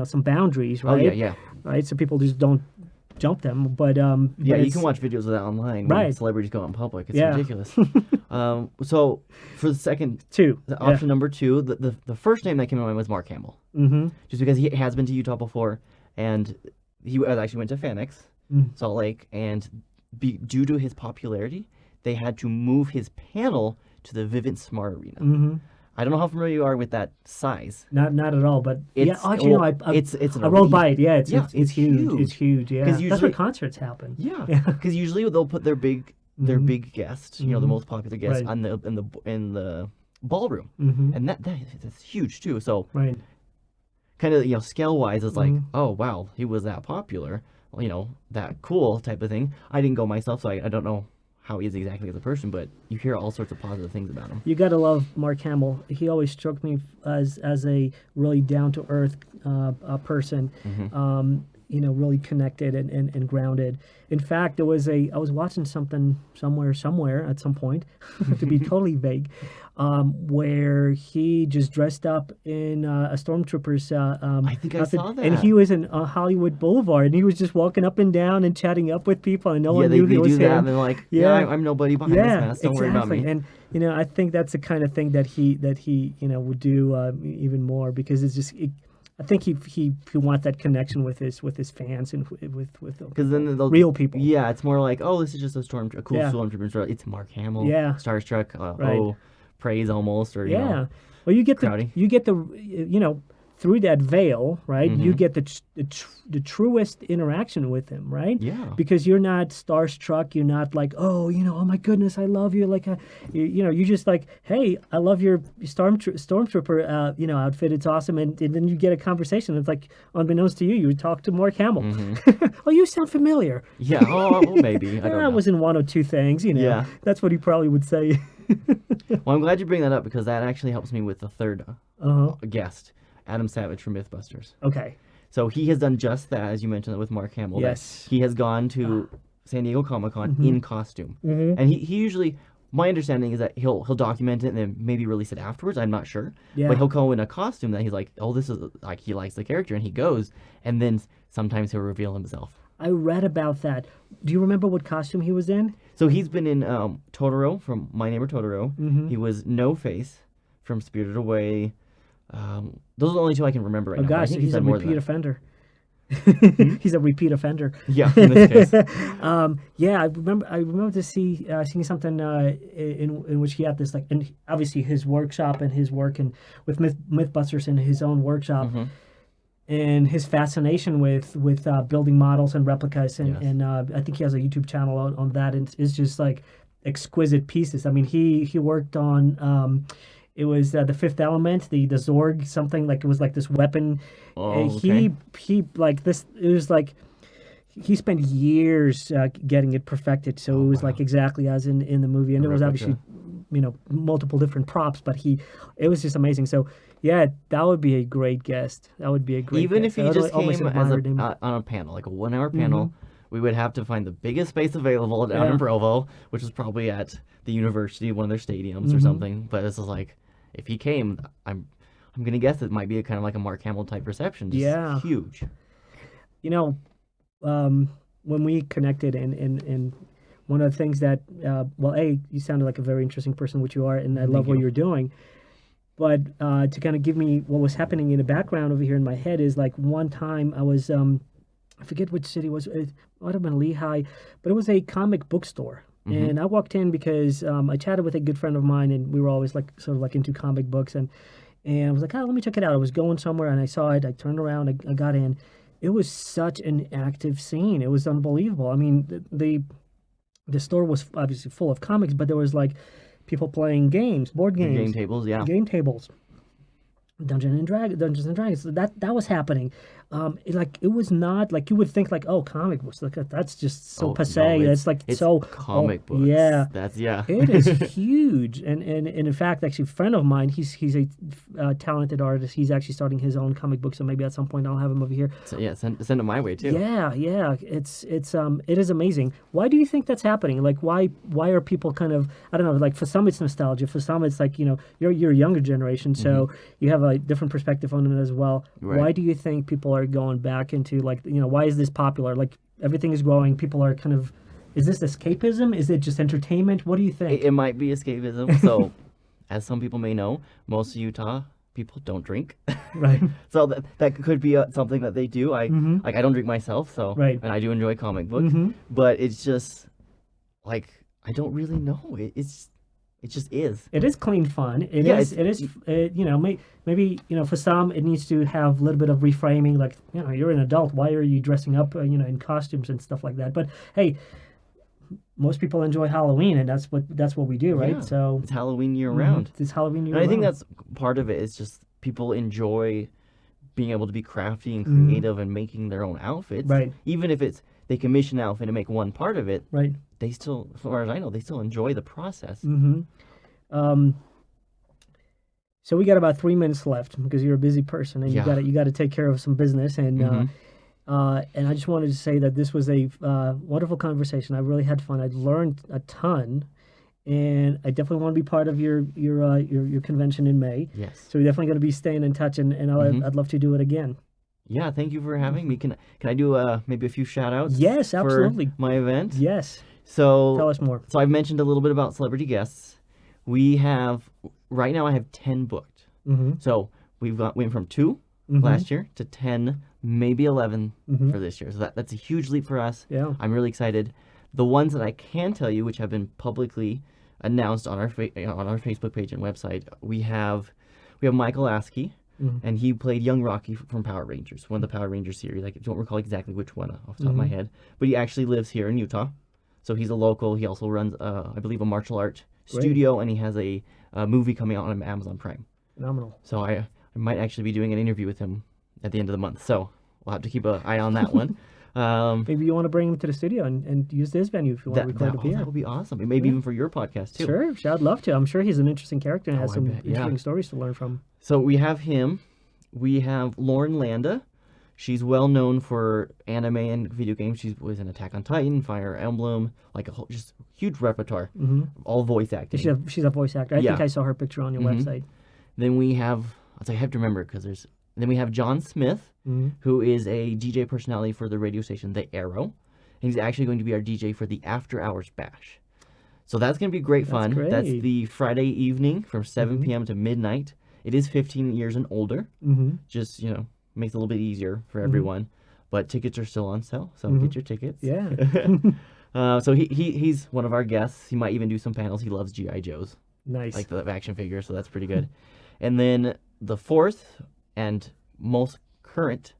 A: some boundaries, right?
B: Oh yeah.
A: Right, so people just don't jump them. But
B: you can watch videos of that online when celebrities go out in public. It's ridiculous. So for the second option number two, the first name that came to mind was Mark Hamill. Just because he has been to Utah before, and he actually went to FanX, Salt Lake, and due to his popularity, they had to move his panel to the Vivint Smart Arena. I don't know how familiar you are with that size.
A: Not at all, but yeah.
B: It's
A: Actually, no.
B: it's an
A: I rode
B: arena.
A: by it. Yeah,
B: Yeah,
A: it's huge. It's huge. Yeah,
B: 'Cause
A: that's
B: usually-
A: where concerts happen.
B: Yeah,
A: Yeah.
B: because usually they'll put their big guest, the
A: Mhm.
B: most popular guest,
A: Right.
B: on the ballroom,
A: Mm-hmm.
B: and that's huge too. So
A: Right.
B: kind of scale wise, it's like,
A: Mhm.
B: oh wow, he was that popular, well, that cool type of thing. I didn't go myself, so I don't know how he is exactly as a person, but you hear all sorts of positive things about him.
A: You gotta love Mark Hamill. He always struck me as a really down to earth person.
B: Mm-hmm.
A: Really connected and grounded. In fact, I was watching something somewhere at some point, to be totally vague, where he just dressed up in a stormtrooper's
B: I think I
A: outfit,
B: saw that.
A: and he was in Hollywood Boulevard, and he was just walking up and down and chatting up with people, and no
B: Yeah,
A: one
B: they
A: knew he was
B: do that,
A: him.
B: and they're like,
A: Yeah.
B: I'm nobody behind this mask. Don't worry about me.
A: And I think that's the kind of thing that he would do even more, because it's just. I think he wants that connection with his fans and with
B: Because then they'll
A: real people.
B: Yeah, it's more like, oh, this is just a cool
A: Yeah.
B: stormtrooper. It's Mark Hamill.
A: Yeah.
B: Starstruck.
A: Right.
B: Praise almost, or
A: Yeah. Well, you get
B: crowdy.
A: the through that veil, right? You
B: Mhm.
A: get the truest interaction with him, right?
B: Yeah.
A: Because you're not starstruck. You're not like, oh my goodness, I love you. Like, you're just like, hey, I love your stormtrooper, outfit. It's awesome. And then you get a conversation. It's like, unbeknownst to you, you would talk to Mark Hamill.
B: Mhm.
A: Oh, you sound familiar.
B: Yeah. Oh, maybe. I don't know.
A: I was in one or two things.
B: Yeah.
A: That's what he probably would say.
B: Well, I'm glad you bring that up, because that actually helps me with the third
A: Uh-huh.
B: guest, Adam Savage from Mythbusters.
A: Okay.
B: So he has done just that, as you mentioned, with Mark Hamill. that
A: Yes.
B: He has gone to San Diego Comic-Con in costume.
A: Mhm.
B: And he usually, my understanding is that he'll document it and then maybe release it afterwards. I'm not sure.
A: Yeah.
B: But he'll go in a costume that he's like, oh, this is, like, he likes the character, and he goes, and then sometimes he'll reveal himself.
A: I read about that. Do you remember what costume he was in?
B: So he's been in Totoro from My Neighbor Totoro.
A: Mhm.
B: He was No Face from Spirited Away. Those are the only two I can remember right
A: Oh
B: now. but I
A: gosh,
B: think
A: he's a
B: done more than
A: repeat
B: that.
A: offender. He's a repeat offender.
B: Yeah, in this case.
A: Yeah, I remember seeing something in which he had this, like, and obviously his workshop and his work and with Mythbusters in his own workshop,
B: Mhm.
A: and his fascination with building models and replicas, and
B: Yes.
A: and I think he has a YouTube channel on that, and it's just like exquisite pieces. I mean, he worked on. It was the Fifth Element, the Zorg, something like, it was like this weapon.
B: Oh,
A: He
B: okay.
A: like this. It was like he spent years getting it perfected, so it was like exactly as in the movie, and
B: A
A: it was
B: replica.
A: obviously multiple different props, but it was just amazing. So yeah, that would be a great guest. That would be a great
B: Even
A: guest.
B: if
A: I
B: he
A: would
B: just
A: almost
B: came as
A: admired him.
B: on a panel, like a 1 hour panel, we would have to find the biggest space available down
A: Yeah.
B: in Provo, which is probably at the university, one of their stadiums or something. But this is like, if he came, I'm gonna guess it might be a kind of like a Mark Hamill type reception. Just
A: Yeah.
B: huge.
A: When we connected, and one of the things that, you sounded like a very interesting person, which you are, and I love what
B: you.
A: you're doing. But to kind of give me what was happening in the background over here in my head is, like, one time I was, I forget which city it was. It might have been Lehigh, but it was a comic book store. And I walked in because I chatted with a good friend of mine, and we were always like sort of like into comic books, and I was like, oh, let me check it out. I was going somewhere and I saw it. I turned around, I got in. It was such an active scene. It was unbelievable. I mean, the store was obviously full of comics, but there was like people playing games, board
B: The
A: games,
B: game tables, yeah.
A: game tables, Dungeons and Dragons. So that was happening. It was not like you would think, like, oh, comic books. Like, that's just so
B: Oh,
A: passe.
B: no,
A: That's like
B: it's
A: so
B: comic books.
A: Yeah,
B: That's yeah.
A: it is huge, and in fact, actually, a friend of mine, he's a talented artist. He's actually starting his own comic book, so maybe at some point I'll have him over here.
B: So, yeah, send it my way too.
A: Yeah, it is amazing. Why do you think that's happening? Like, why are people kind of, I don't know, like, for some it's nostalgia, for some it's like, you're a younger generation, so you have a different perspective on it as well.
B: Right.
A: Why do you think people are going back into, like, why is this popular? Like, everything is growing. People are kind of, is this escapism? Is it just entertainment? What do you think?
B: It might be escapism. So, as some people may know, most Utah people don't drink.
A: Right.
B: So that could be something that they do. I don't drink myself, so
A: Right.
B: and I do enjoy comic books, but it's just like I don't really know. It just is.
A: It is clean fun. It
B: Yeah,
A: is. It is. Maybe for some it needs to have a little bit of reframing. Like you're an adult. Why are you dressing up? In costumes and stuff like that. But hey, most people enjoy Halloween, and that's what we do, right?
B: Yeah,
A: So
B: it's Halloween year round.
A: It's Halloween year
B: And I think
A: round.
B: that's part of it. Is just people enjoy being able to be crafty and creative and making their own outfits.
A: Right.
B: Even if it's they commission an outfit and make one part of it.
A: Right.
B: They still, as far as I know, they still enjoy the process.
A: So we got about 3 minutes left because you're a busy person and you got to take care of some business and I just wanted to say that this was a wonderful conversation. I really had fun. I learned a ton, and I definitely want to be part of your convention in May.
B: Yes.
A: So we're definitely going to be staying in touch, and I'd love to do it again.
B: Yeah, thank you for having me. Can I do maybe a few shout outs?
A: Yes, absolutely.
B: For my event?
A: Yes.
B: So
A: tell us more.
B: So I've mentioned a little bit about celebrity guests. We have right now I have 10 booked. So went from 2 last year to 10, maybe 11 for this year. So that's a huge leap for us.
A: Yeah.
B: I'm really excited. The ones that I can tell you, which have been publicly announced on our Facebook page and website, we have Michael Askey, and he played Young Rocky from Power Rangers, one of the Power Rangers series. I don't recall exactly which one off the top of my head, but he actually lives here in Utah. So he's a local. He also runs, I believe, a martial art studio, and he has a movie coming out on Amazon Prime.
A: Phenomenal.
B: So I might actually be doing an interview with him at the end of the month. So we'll have to keep an eye on that one.
A: Maybe you want to bring him to the studio and use this venue if you want to record up here.
B: That would be awesome. Maybe even for your podcast, too.
A: Sure, I'd love to. I'm sure he's an interesting character and has some interesting stories to learn from.
B: So we have him. We have Lauren Landa. She's well known for anime and video games. She was in Attack on Titan, Fire Emblem, like a whole just huge repertoire, all voice acting.
A: She's a voice actor. I think I saw her picture on your website.
B: Then we have, I have to remember because then we have John Smith, who is a DJ personality for the radio station The Arrow. And he's actually going to be our DJ for the After Hours Bash. So that's going to be great fun.
A: Great.
B: That's the Friday evening from 7 p.m. to midnight. It is 15 years and older. Just, makes it a little bit easier for everyone. But tickets are still on sale, so get your tickets.
A: Yeah.
B: So he's one of our guests. He might even do some panels. He loves G.I. Joes.
A: Nice.
B: Like the action figures, so that's pretty good. And then the fourth and most current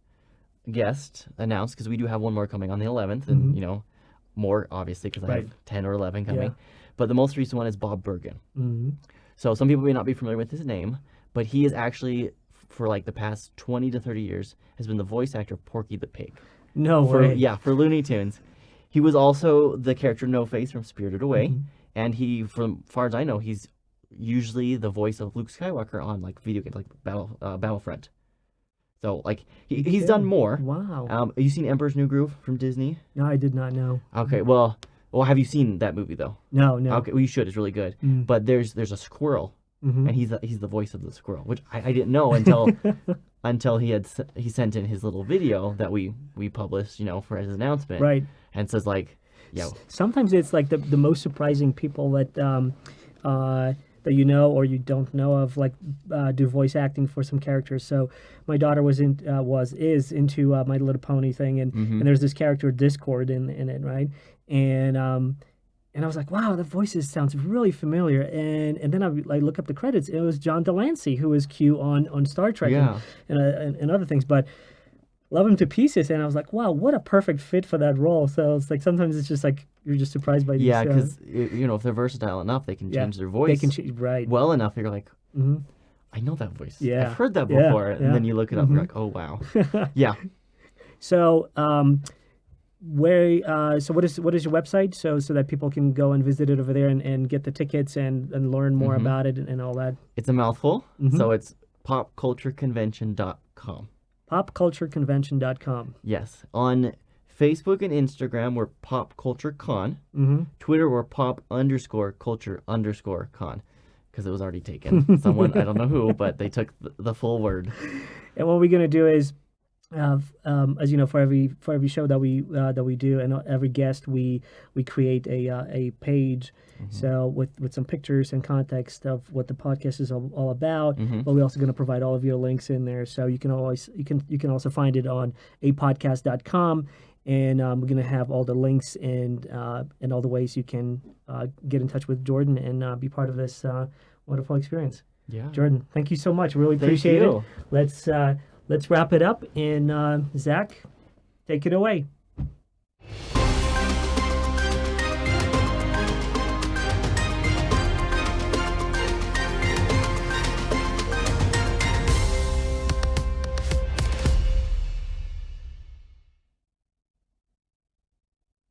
B: guest announced, because we do have one more coming on the 11th, and, more, obviously, because I have 10 or 11 coming. Yeah. But the most recent one is Bob Bergen. So some people may not be familiar with his name, but he is actually, for like the past 20 to 30 years, has been the voice actor of Porky the Pig.
A: No way.
B: Yeah, for Looney Tunes. He was also the character No Face from Spirited Away, and he, from far as I know, he's usually the voice of Luke Skywalker on like video games, like Battlefront. So like he's done more.
A: Wow.
B: Have you seen Emperor's New Groove from Disney?
A: No, I did not know.
B: Okay, well, have you seen that movie though?
A: No.
B: Okay, well you should. It's really good. But there's a squirrel, and he's the voice of the squirrel, which I didn't know until until he sent in his little video that we published, for his announcement.
A: Right.
B: And says like,
A: sometimes it's like the most surprising people that that you know or you don't know of, like do voice acting for some characters. So my daughter is into My Little Pony thing, and there's this character Discord in it, right? And I was like, wow, the voices sounds really familiar. And then I look up the credits. It was John Delancey, who was Q on Star Trek and other things. But love him to pieces. And I was like, wow, what a perfect fit for that role. So it's like sometimes it's just like you're just surprised by these.
B: Yeah, because if they're versatile enough, they can change their voice.
A: They can well
B: enough. You're like, I know that voice.
A: Yeah,
B: I've heard that before. And then you look it up. You're like, oh wow. Yeah.
A: So so what is your website so that people can go and visit it over there and get the tickets and learn more about it and all that?
B: It's a mouthful. So it's PopCultureConvention.com.
A: PopCultureConvention.com.
B: Yes. On Facebook and Instagram, we're PopCultureCon. Twitter, we're Pop_Culture_Con. Because it was already taken. Someone, I don't know who, but they took the full word. And
A: what we're going to do is, as you know, for every show that we do and every guest, we create a page, so with some pictures and context of what the podcast is all about. But we're also going to provide all of your links in there, so you can also find it on apodcast.com. And we're going to have all the links and all the ways you can get in touch with Jordan and be part of this wonderful experience.
B: Yeah.
A: Jordan, thank you so much. Really
B: Thank
A: appreciate
B: you.
A: it. Let's wrap it up. And Zach, take it away.